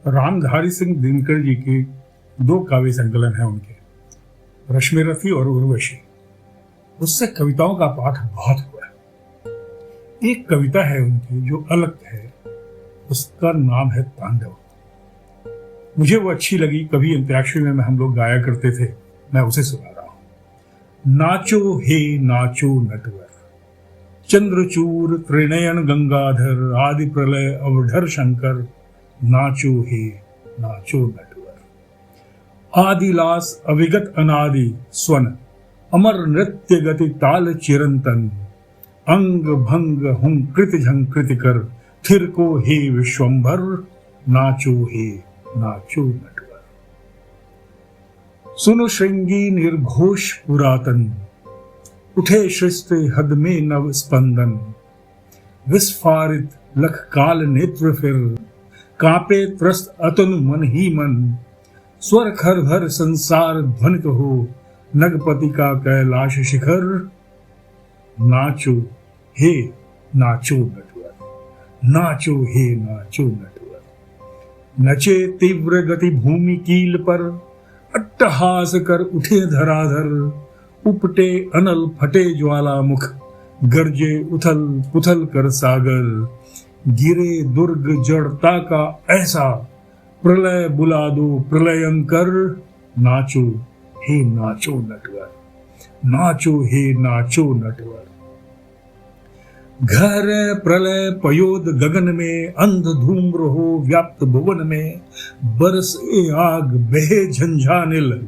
रामधारी सिंह दिनकर जी के दो काव्य संकलन हैं उनके, रश्मिरथी और उर्वशी। उससे कविताओं का पाठ बहुत हुआ है। एक कविता है उनकी जो अलग है, उसका नाम है तांडव। मुझे वो अच्छी लगी, कभी अंत्याक्षरी में हम लोग गाया करते थे, मैं उसे सुना रहा हूं। नाचो हे नाचो नटवर, चंद्रचूर त्रिनयन गंगाधर, आदि प्रलय अवधर शंकर, नाचो हे नाचो नटवर। आदिलास अविगत अनादि स्वन, अमर नृत्य गति ताल चिरंतन, अंग भंग हुंकृत झंकृत कर, थिर को हे विश्वंभर, नाचो हे नाचो नटवर। सुनो श्रृंगी निर्घोष पुरातन, उठे सृष्टि हद में नव स्पंदन, विस्फारित लख काल नेत्र फिर, कांपे त्रस्त अतनु मन ही मन, स्वर खर भर संसार ध्वनित हो, नगपति का कैलाश शिखर, नाचो हे नाचो नटवर, नाचो हे नाचो नटवर। नचे तीव्र गति भूमि कील पर, अट्टहास कर उठे धराधर, उपटे अनल फटे ज्वालामुख, गरजे उथल पुथल कर सागर, गिरे दुर्ग जड़ता का ऐसा, प्रलय बुला दो प्रलयंकर, नाचो हे नाचो नटवर, नाचो हे नाचो नटवर। घर प्रलय पयोद गगन में, अंध धूम्र हो व्याप्त भुवन में, बरसे आग बहे झंझानिल,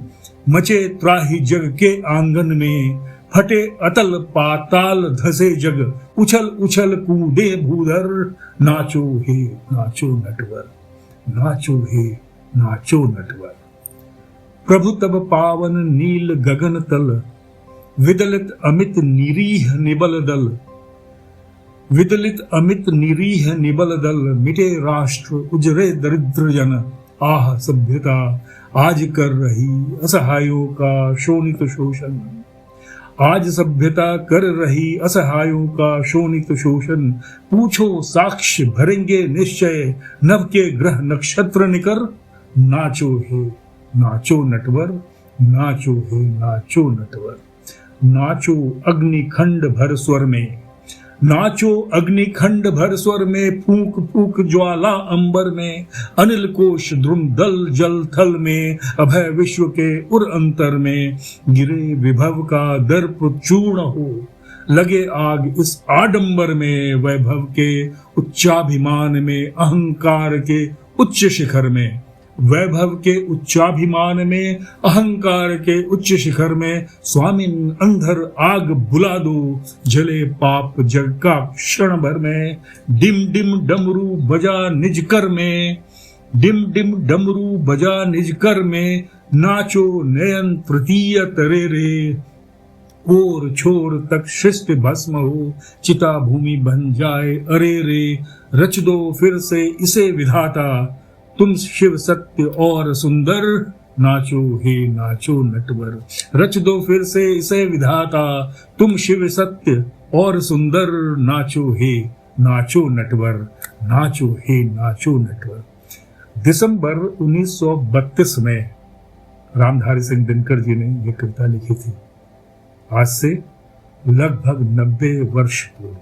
मचे त्राही जग के आंगन में, फटे अतल पाताल धसे जग, उछल उछल कूदे भूधर, नाचो हे नाचो नटवर, नाचो हे नाचो नटवर। प्रभु तब पावन नील गगन तल, विदलित अमित निरीह निबल दल, विदलित अमित निरीह निबल दल, मिटे राष्ट्र उजरे दरिद्र जन, आह सभ्यता आज कर रही असहायों का शोणित शोषण, आज सभ्यता कर रही असहायों का शोणित शोषण, पूछो साक्ष्य भरेंगे निश्चय, नभ के ग्रह नक्षत्र निकर, नाचो हे नाचो नटवर, नाचो हे नाचो नटवर। नाचो अग्निखंड भर स्वर में, नाचो अग्निखंड भर स्वर में, फूंक फूंक ज्वाला अंबर में, अनिल कोश द्रुम दल जल थल में, अभय विश्व के उर अंतर में, गिरे विभव का दर्प चूर्ण हो, लगे आग इस आडंबर में, वैभव के उच्चाभिमान में, अहंकार के उच्च शिखर में, वैभव के उच्चाभिमान में, अहंकार के उच्च शिखर में, स्वामिन अंधर आग बुला दो, जले पाप जग का क्षण भर में, डिम डिम डमरू बजा निज कर में, डिम डिम डमरू बजा निज कर में, नाचो नयन तृतीय तरे रे, ओर छोर तक शिष्ट भस्म हो, चिता भूमि बन जाए अरे रे, रच दो फिर से इसे विधाता, तुम शिव सत्य और सुंदर, नाचो हे नाचो नटवर। रच दो फिर से इसे विधाता, तुम शिव सत्य और सुंदर, नाचो हे नाचो नटवर, नाचो हे नाचो नटवर। दिसंबर 1932 में रामधारी सिंह दिनकर जी ने यह कविता लिखी थी। आज से लगभग 90 वर्ष पूर्व,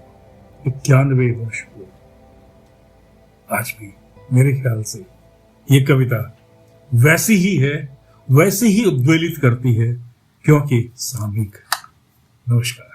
91 वर्ष पूर्व। आज भी मेरे ख्याल से ये कविता वैसी ही है, वैसे ही उद्वेलित करती है, क्योंकि सामयिक। नमस्कार।